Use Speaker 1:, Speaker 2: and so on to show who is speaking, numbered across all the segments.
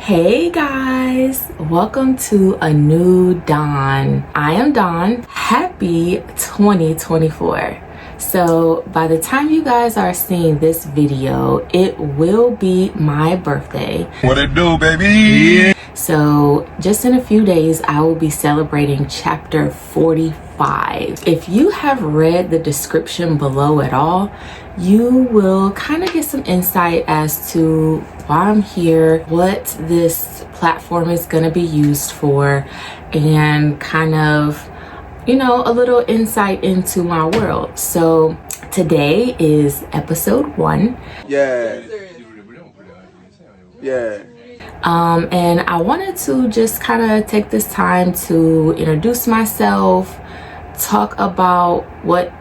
Speaker 1: Hey guys, welcome to a new dawn. I am Dawn. Happy 2024. So by the time you guys are seeing this video, it will be my birthday.
Speaker 2: What it do, baby? Yeah.
Speaker 1: So just in a few days, I will be celebrating chapter 45. If you have read the description below at all, you will kind of get some insight as to why I'm here, what this platform is going to be used for, and kind of, you know, a little insight into my world. So today is episode 1.
Speaker 2: Yeah.
Speaker 1: And I wanted to just kind of take this time to introduce myself, talk about what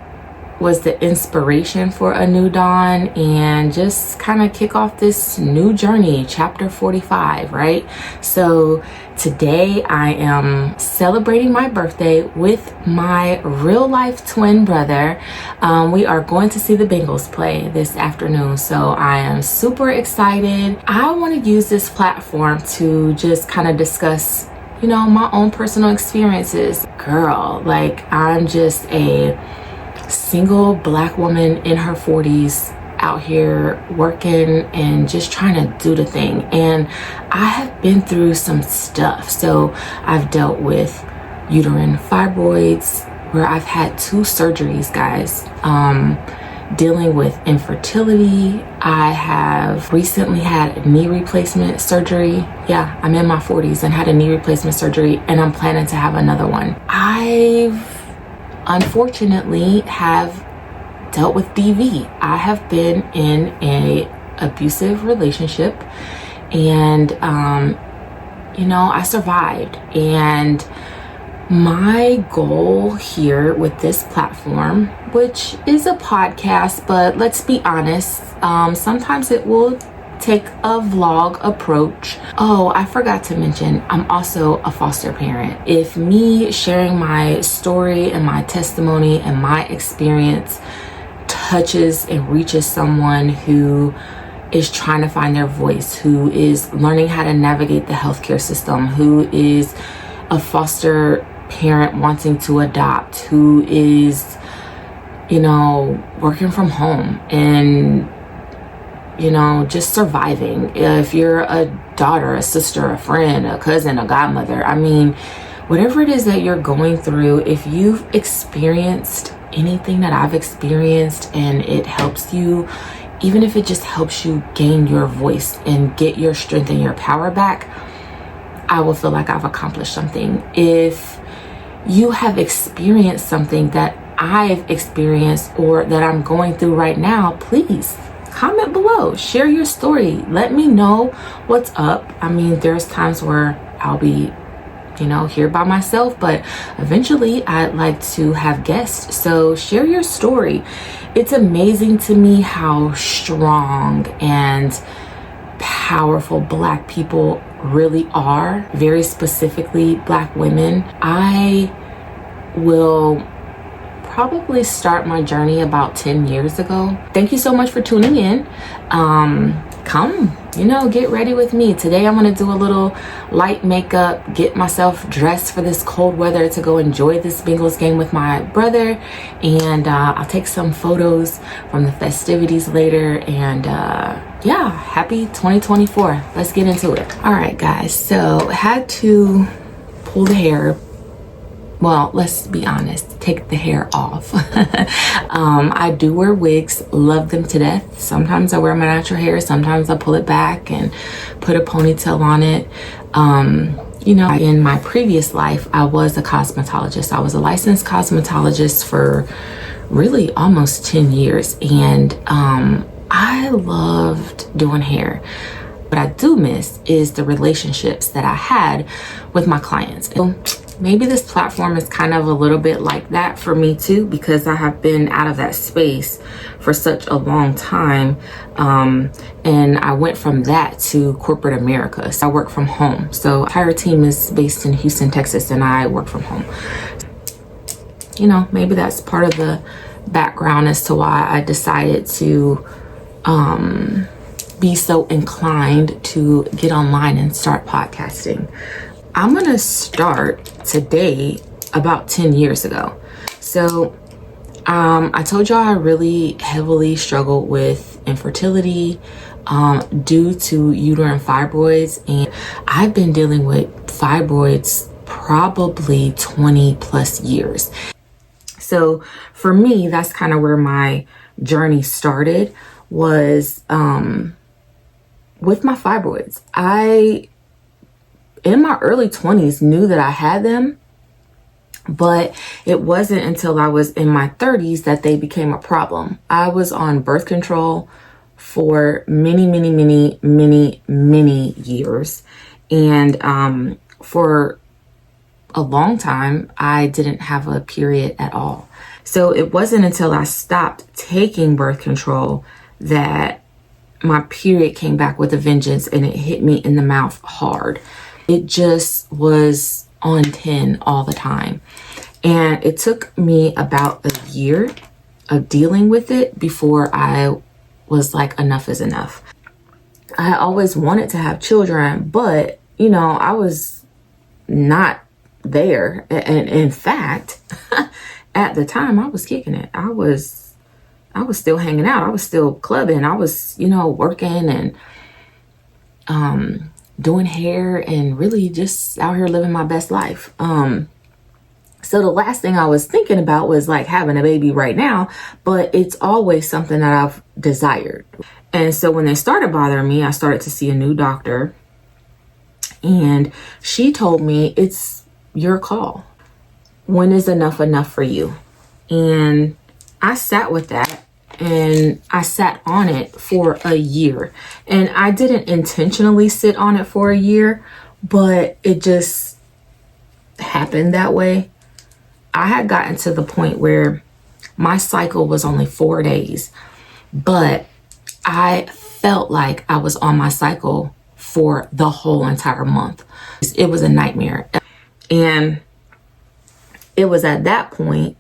Speaker 1: was the inspiration for A New Dawn, and just kind of kick off this new journey, chapter 45, right? So today I am celebrating my birthday with my real life twin brother. We are going to see the Bengals play this afternoon, so I am super excited. I want to use this platform to just kind of discuss, you know, my own personal experiences. Girl, like, I'm just a single black woman in her 40s out here working and just trying to do the thing, and I have been through some stuff. So I've dealt with uterine fibroids, where I've had 2 surgeries, guys, dealing with infertility. I have recently had knee replacement surgery. Yeah, I'm in my 40s and had a knee replacement surgery, and I'm planning to have another one. I've unfortunately have dealt with DV. I have been in a abusive relationship, and you know, I survived. And my goal here with this platform, which is a podcast, but let's be honest, sometimes it will take a vlog approach. Oh, I forgot to mention, I'm also a foster parent. If me sharing my story and my testimony and my experience touches and reaches someone who is trying to find their voice, who is learning how to navigate the healthcare system, who is a foster parent wanting to adopt, who is, you know, working from home and, you know, just surviving. If you're a daughter, a sister, a friend, a cousin, a godmother, I mean, whatever it is that you're going through, if you've experienced anything that I've experienced and it helps you, even if it just helps you gain your voice and get your strength and your power back, I will feel like I've accomplished something. If you have experienced something that I've experienced or that I'm going through right now, please comment below, share your story, let me know what's up. I mean, there's times where I'll be, you know, here by myself, but eventually I'd like to have guests. So share your story. It's amazing to me how strong and powerful Black people really are, very specifically Black women. I will probably start my journey about 10 years ago. Thank you so much for tuning in. Come, you know, get ready with me. Today I'm going to do a little light makeup, get myself dressed for this cold weather to go enjoy this Bengals game with my brother, and I'll take some photos from the festivities later. And yeah, happy 2024. Let's get into it. All right, guys, so had to pull the hair. Well, let's be honest, take the hair off. I do wear wigs, love them to death. Sometimes I wear my natural hair, sometimes I pull it back and put a ponytail on it. You know, in my previous life, I was a cosmetologist. I was a licensed cosmetologist for really almost 10 years. And I loved doing hair. What I do miss is the relationships that I had with my clients. Maybe this platform is kind of a little bit like that for me too, because I have been out of that space for such a long time. And I went from that to corporate America. So I work from home. So our entire team is based in Houston, Texas, and I work from home. You know, maybe that's part of the background as to why I decided to be so inclined to get online and start podcasting? I'm gonna start today about 10 years ago. So I told y'all I really heavily struggled with infertility due to uterine fibroids, and I've been dealing with fibroids probably 20 plus years. So for me, that's kind of where my journey started, was with my fibroids. I, in my early 20s, knew that I had them, but it wasn't until I was in my 30s that they became a problem. I was on birth control for many years. And for a long time, I didn't have a period at all. So it wasn't until I stopped taking birth control that my period came back with a vengeance, and it hit me in the mouth hard. It just was on 10 all the time. And it took me about a year of dealing with it before I was like, enough is enough. I always wanted to have children, but you know, I was not there. And in fact, at the time I was kicking it. I was still hanging out. I was still clubbing. I was, you know, working and doing hair and really just out here living my best life. So the last thing I was thinking about was like having a baby right now, but it's always something that I've desired. And so when they started bothering me, I started to see a new doctor, and she told me, it's your call. When is enough for you? And I sat with that, and I sat on it for a year. And I didn't intentionally sit on it for a year, but it just happened that way. I had gotten to the point where my cycle was only 4 days, but I felt like I was on my cycle for the whole entire month. It was a nightmare. And it was at that point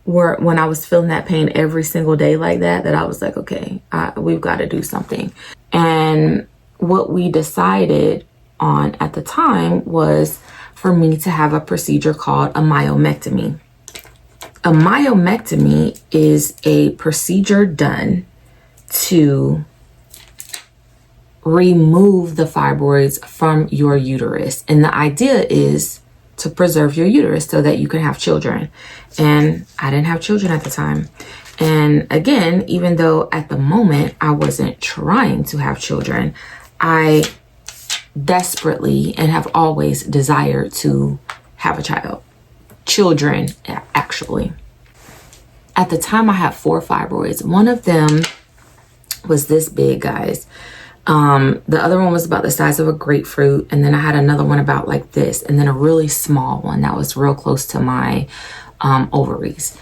Speaker 1: where, when I was feeling that pain every single day like that, that I was like, okay, we've got to do something. And what we decided on at the time was for me to have a procedure called a myomectomy. A myomectomy is a procedure done to remove the fibroids from your uterus. And the idea is to preserve your uterus so that you can have children. And I didn't have children at the time. And again, even though at the moment I wasn't trying to have children, I desperately and have always desired to have a child. Children, actually. At the time, I had 4 fibroids. One of them was this big, guys. The other one was about the size of a grapefruit. And then I had another one about like this. And then a really small one that was real close to my ovaries.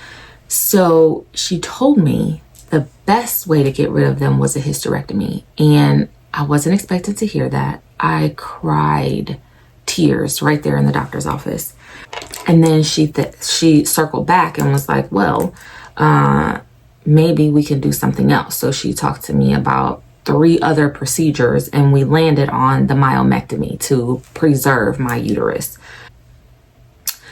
Speaker 1: So she told me the best way to get rid of them was a hysterectomy. And I wasn't expected to hear that. I cried tears right there in the doctor's office. And then she circled back and was like, well, maybe we can do something else. So she talked to me about 3 other procedures, and we landed on the myomectomy to preserve my uterus.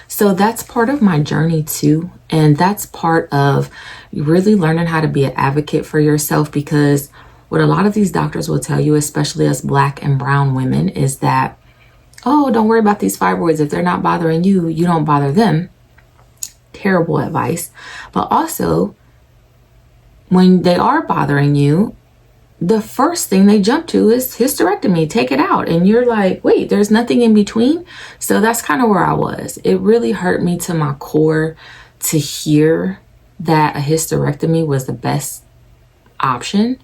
Speaker 1: So that's part of my journey too. And that's part of really learning how to be an advocate for yourself, because what a lot of these doctors will tell you, especially as Black and brown women, is that, oh, don't worry about these fibroids. If they're not bothering you, you don't bother them. Terrible advice. But also, when they are bothering you, the first thing they jump to is hysterectomy, take it out. And you're like, wait, there's nothing in between. So that's kind of where I was. It really hurt me to my core to hear that a hysterectomy was the best option.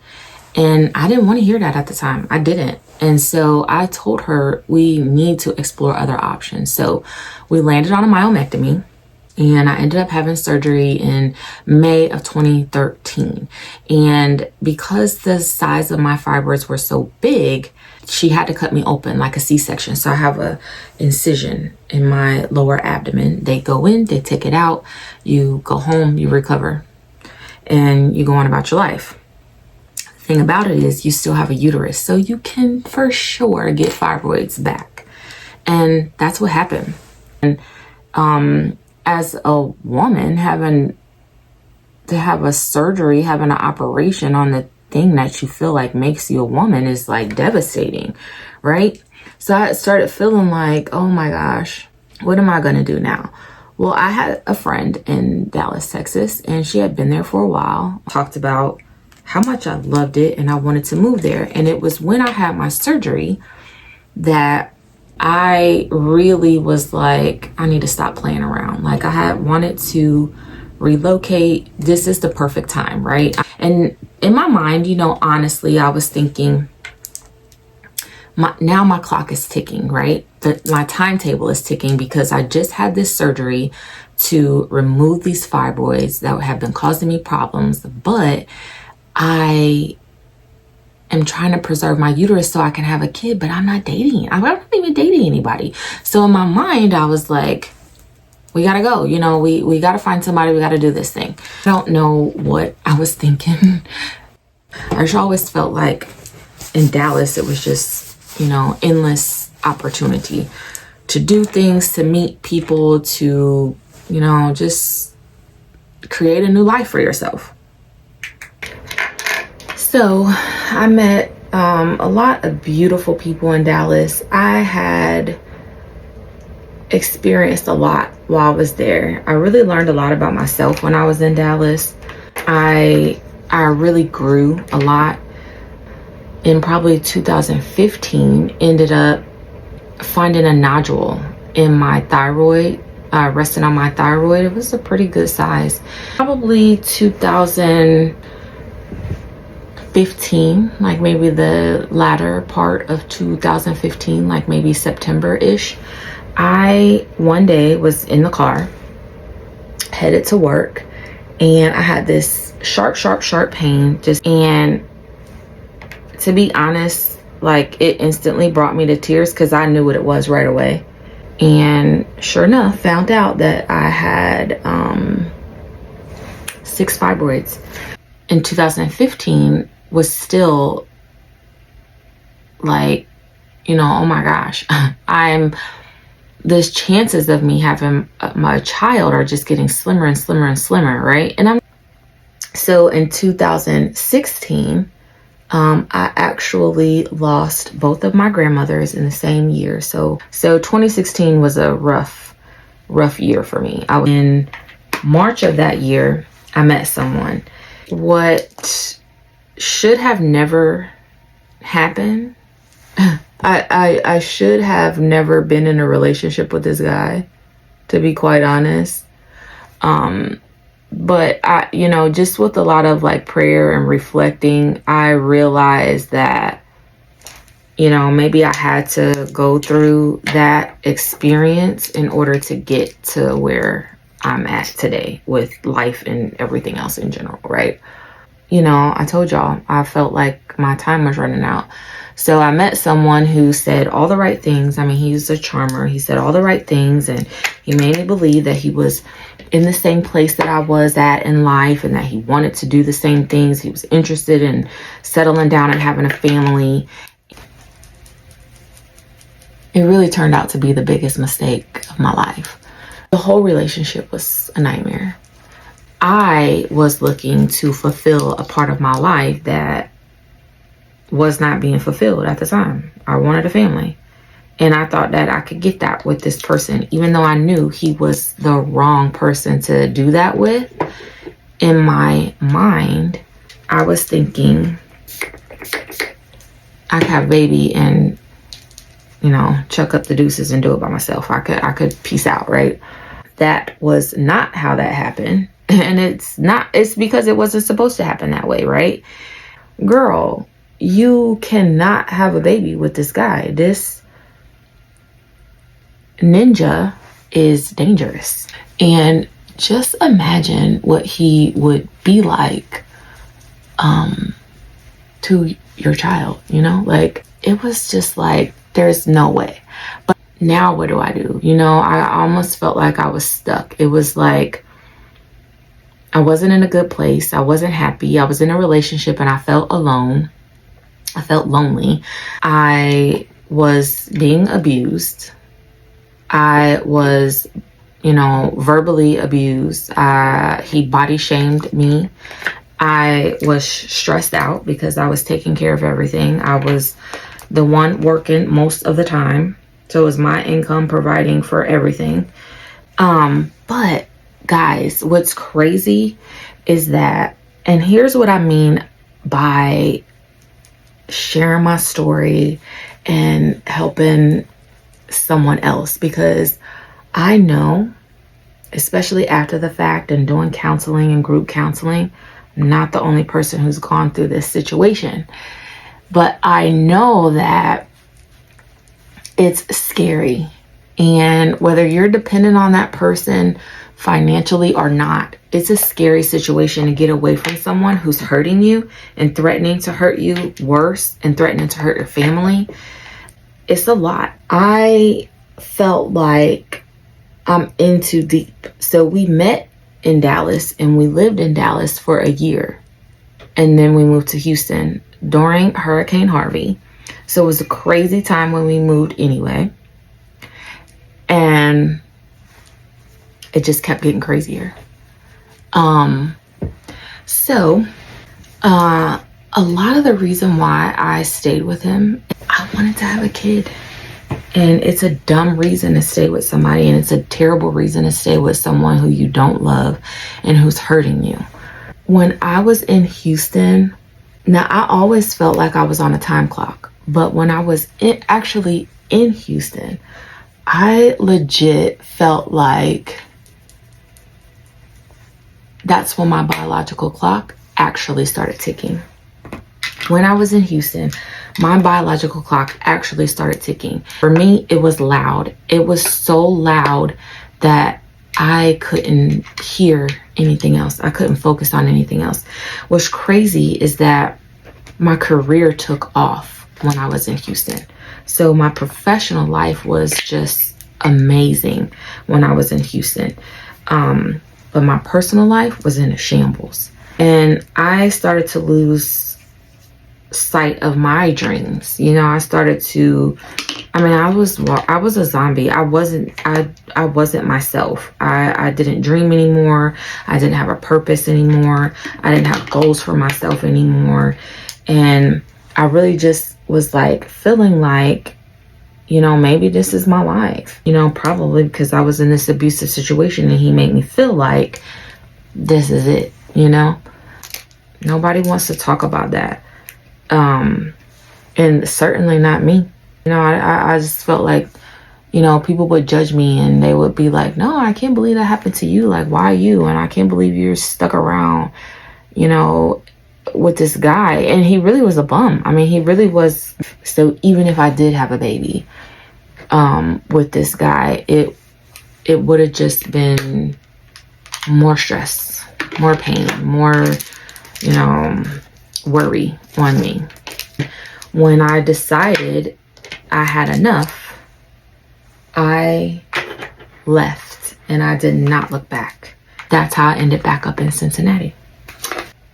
Speaker 1: And I didn't want to hear that at the time. I didn't. And so I told her we need to explore other options. So we landed on a myomectomy. And I ended up having surgery in May of 2013. And because the size of my fibroids were so big, she had to cut me open like a C-section. So I have a incision in my lower abdomen. They go in, they take it out, you go home, you recover, and you go on about your life. Thing about it is you still have a uterus, so you can for sure get fibroids back. And that's what happened. And as a woman, having to have a surgery, having an operation on the thing that you feel like makes you a woman is like devastating, right? So I started feeling like, oh my gosh, what am I gonna do now? Well, I had a friend in Dallas, Texas, and she had been there for a while. Talked about how much I loved it and I wanted to move there. And it was when I had my surgery that I really was like, I need to stop playing around. Like, I had wanted to relocate. This is the perfect time, right? And in my mind, you know, honestly, I was thinking, now my clock is ticking, right? My timetable is ticking because I just had this surgery to remove these fibroids that have been causing me problems, but I am trying to preserve my uterus so I can have a kid, but I'm not dating. I'm not even dating anybody. So in my mind, I was like, we gotta go. You know, we gotta find somebody. We gotta do this thing. I don't know what I was thinking. I just always felt like in Dallas, it was just, you know, endless opportunity to do things, to meet people, to, you know, just create a new life for yourself. So I met a lot of beautiful people in Dallas. I had experienced a lot while I was there. I really learned a lot about myself when I was in Dallas. I really grew a lot. In probably 2015, ended up finding a nodule in my thyroid, resting on my thyroid. It was a pretty good size. Probably 2015, like maybe the latter part of 2015, like maybe September-ish. I one day was in the car, headed to work, and I had this sharp pain, and to be honest, like, it instantly brought me to tears because I knew what it was right away. And sure enough, found out that I had 6 fibroids. In 2015 was still like, you know, oh my gosh, the chances of me having my child are just getting slimmer and slimmer and slimmer, right? So in 2016, I actually lost both of my grandmothers in the same year. So 2016 was a rough year for me. In March of that year, I met someone. What should have never happened, I should have never been in a relationship with this guy, to be quite honest. But I, you know, just with a lot of like prayer and reflecting, I realized that, you know, maybe I had to go through that experience in order to get to where I'm at today with life and everything else in general, right? You know, I told y'all, I felt like my time was running out. So I met someone who said all the right things. I mean, he's a charmer. He said all the right things, and he made me believe that he was in the same place that I was at in life and that he wanted to do the same things. He was interested in settling down and having a family. It really turned out to be the biggest mistake of my life. The whole relationship was a nightmare. I was looking to fulfill a part of my life that was not being fulfilled at the time. I wanted a family. And I thought that I could get that with this person, even though I knew he was the wrong person to do that with. In my mind, I was thinking I could have a baby and, you know, chuck up the deuces and do it by myself. I could peace out, right? That was not how that happened. And it's because it wasn't supposed to happen that way, right? Girl, you cannot have a baby with this guy. This ninja is dangerous. And just imagine what he would be like to your child, you know? Like, it was just like, there's no way. But now what do? You know, I almost felt like I was stuck. It was like, I wasn't in a good place. I wasn't happy. I was in a relationship and I felt alone. I felt lonely. I was being abused. I was, verbally abused. He body shamed me. I was stressed out because I was taking care of everything. I was the one working most of the time. So it was my income providing for everything. But guys, what's crazy is that, and here's what I mean by sharing my story and helping someone else, because I know, especially after the fact and doing counseling and group counseling, I'm not the only person who's gone through this situation, but I know that it's scary. And whether you're dependent on that person financially or not, it's a scary situation to get away from someone who's hurting you and threatening to hurt you worse and threatening to hurt your family. It's a lot. I felt like I'm in too deep. So we met in Dallas and we lived in Dallas for a year. And then we moved to Houston during Hurricane Harvey. So it was a crazy time when we moved anyway. And it just kept getting crazier. So a lot of the reason why I stayed with him, I wanted to have a kid. And it's a dumb reason to stay with somebody, and it's a terrible reason to stay with someone who you don't love and who's hurting you. When I was in Houston, now I always felt like I was on a time clock, but when I was actually in Houston, I legit felt like that's when my biological clock actually started ticking. When I was in Houston, my biological clock actually started ticking. For me, it was loud. It was so loud that I couldn't hear anything else. I couldn't focus on anything else. What's crazy is that my career took off when I was in Houston. So my professional life was just amazing when I was in Houston. But my personal life was in a shambles. And I started to lose sight of my dreams. I started to, I was a zombie. I wasn't myself. I didn't dream anymore. I didn't have a purpose anymore. I didn't have goals for myself anymore. And I really just was like feeling like, maybe this is my life, probably because I was in this abusive situation and he made me feel like this is it, Nobody wants to talk about that. And certainly not me. I just felt like, people would judge me and they would be like, no, I can't believe that happened to you. Like, why you? And I can't believe you're stuck around, with this guy. And he really was a bum. He really was. So even if I did have a baby, with this guy, it would have just been more stress, more pain, more, worry on me. When I decided I had enough, I left and I did not look back. That's how I ended back up in Cincinnati.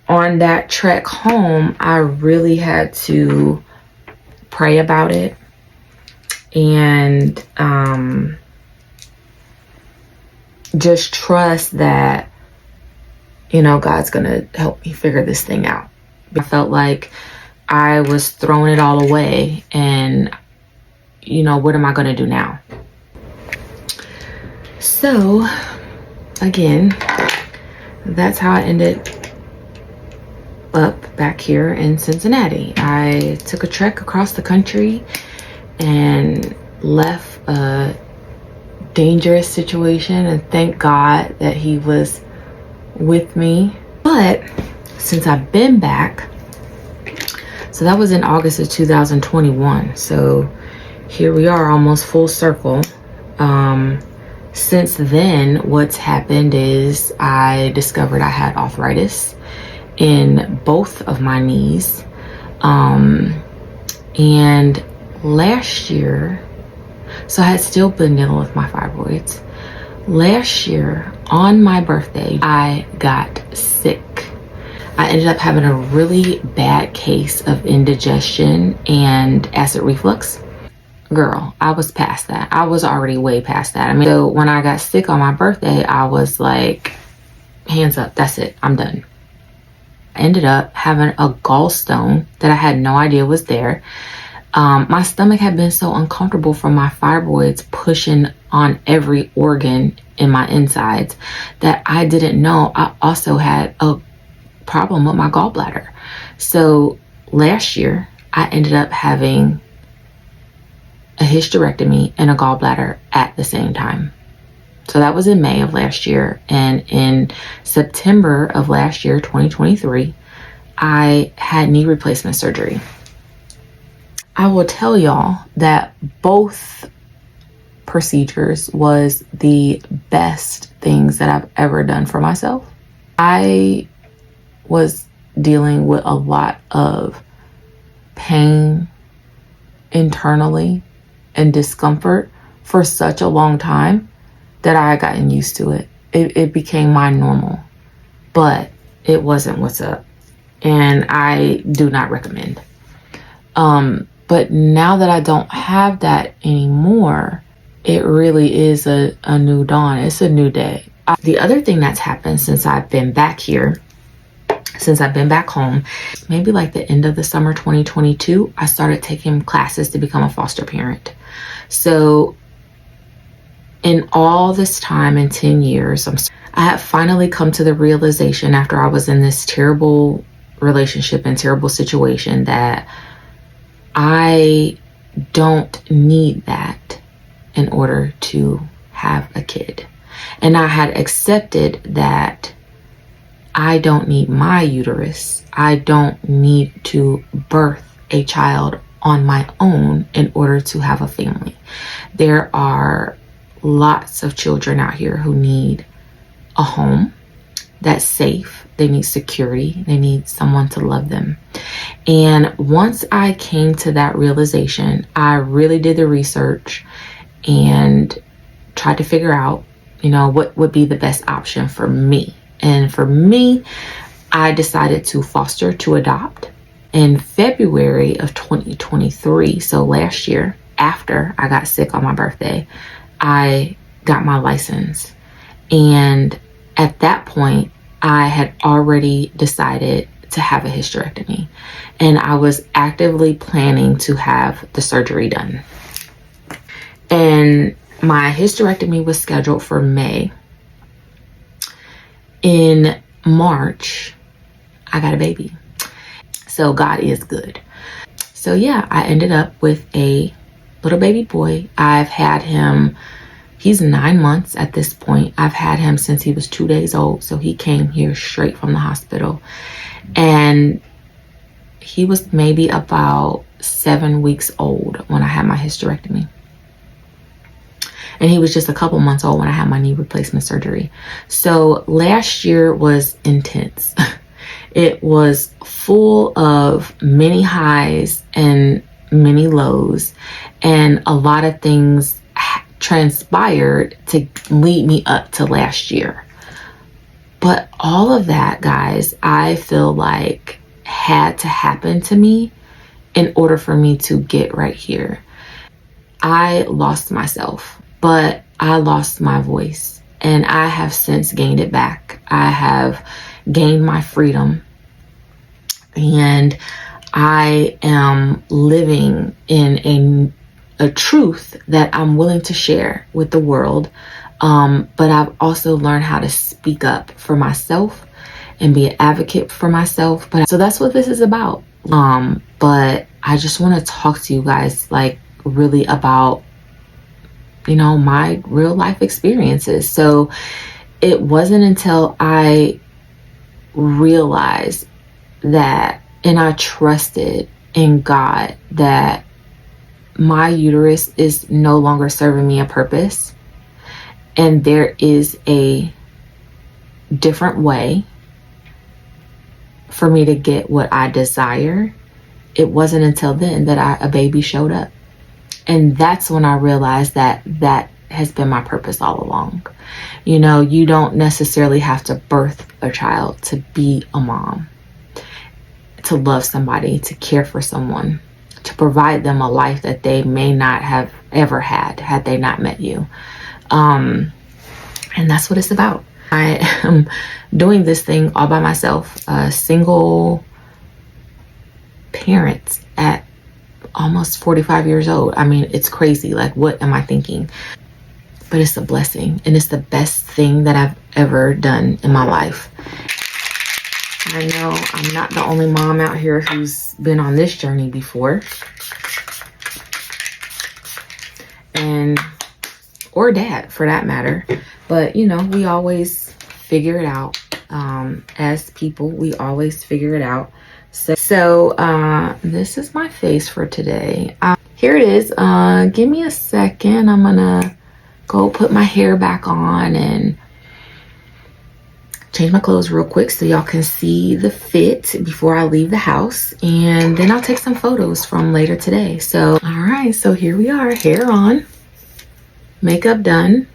Speaker 1: On that trek home, I really had to pray about it and just trust that, God's gonna help me figure this thing out. I felt like I was throwing it all away and, what am I gonna do now? So, again, that's how I ended up back here in Cincinnati. I took a trek across the country and left a dangerous situation, and thank God that he was with me. But since I've been back, so that was in August of 2021, so here we are, almost full circle. Since then, what's happened is I discovered I had arthritis in both of my knees, and last year, so I had still been dealing with my fibroids. Last year, on my birthday, I got sick. I ended up having a really bad case of indigestion and acid reflux. Girl, I was past that. I was already way past that. I mean, so when I got sick on my birthday, I was like, hands up, that's it, I'm done. I ended up having a gallstone that I had no idea was there. My stomach had been so uncomfortable from my fibroids pushing on every organ in my insides that I didn't know I also had a problem with my gallbladder. So last year, I ended up having a hysterectomy and a gallbladder at the same time. So that was in May of last year. And in September of last year, 2023, I had knee replacement surgery. I will tell y'all that both procedures was the best things that I've ever done for myself. I was dealing with a lot of pain internally and discomfort for such a long time that I had gotten used to it. It became my normal, but it wasn't what's up. And I do not recommend. But now that I don't have that anymore, it really is a new dawn. It's a new day. The other thing that's happened since I've been back here, since I've been back home, maybe like the end of the summer 2022, I started taking classes to become a foster parent. So in all this time, in 10 years, I have finally come to the realization after I was in this terrible relationship and terrible situation that I don't need that in order to have a kid. And I had accepted that I don't need my uterus. I don't need to birth a child on my own in order to have a family. There are lots of children out here who need a home that's safe. They need security. They need someone to love them. And once I came to that realization, I really did the research and tried to figure out, what would be the best option for me. And for me, I decided to foster to adopt. In February of 2023, so last year, after I got sick on my birthday, I got my license. And at that point, I had already decided to have a hysterectomy. And I was actively planning to have the surgery done. And my hysterectomy was scheduled for May. In March, I got a baby. So God is good. So yeah, I ended up with a little baby boy. I've had him, he's 9 months at this point. I've had him since he was 2 days old. So he came here straight from the hospital. And he was maybe about 7 weeks old when I had my hysterectomy. And he was just a couple months old when I had my knee replacement surgery. So last year was intense. It was full of many highs and many lows. And a lot of things transpired to lead me up to last year. But all of that, guys, I feel like had to happen to me in order for me to get right here. I lost myself, but I lost my voice, and I have since gained it back. I have gained my freedom, and I am living in a truth that I'm willing to share with the world. But I've also learned how to speak up for myself and be an advocate for myself. So that's what this is about. But I just want to talk to you guys like really about, my real life experiences. So it wasn't until I realized that, and I trusted in God, that my uterus is no longer serving me a purpose. And there is a different way for me to get what I desire. It wasn't until then that a baby showed up. And that's when I realized that has been my purpose all along. You know, you don't necessarily have to birth a child to be a mom, to love somebody, to care for someone, to provide them a life that they may not have ever had they not met you. And that's what it's about. I am doing this thing all by myself, a single parent at almost 45 years old. I mean, it's crazy. Like, what am I thinking? But it's a blessing, and it's the best thing that I've ever done in my life. I know I'm not the only mom out here who's been on this journey before. Or dad, for that matter. But, you know, we always figure it out. As people, we always figure it out. So this is my face for today. Here it is. Give me a second. I'm gonna go put my hair back on and change my clothes real quick so y'all can see the fit before I leave the house, and then I'll take some photos from later today. So all right, so here we are, hair on, makeup done,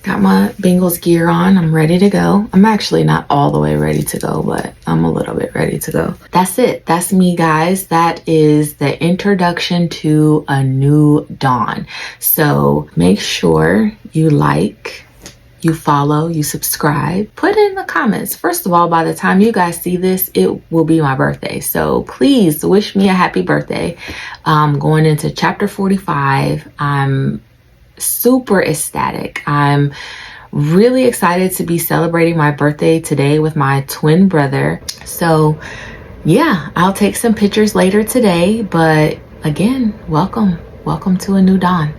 Speaker 1: got my Bengals gear on. I'm ready to go. I'm actually not all the way ready to go, but I'm a little bit ready to go. That's it. That's me, guys. That is the introduction to A New Dawn. So make sure you like, you follow, you subscribe, put it in the comments. First of all, by the time you guys see this, it will be my birthday. So please wish me a happy birthday. Going into chapter 45. I'm super ecstatic. I'm really excited to be celebrating my birthday today with my twin brother. So yeah, I'll take some pictures later today. But again, welcome to A New Dawn.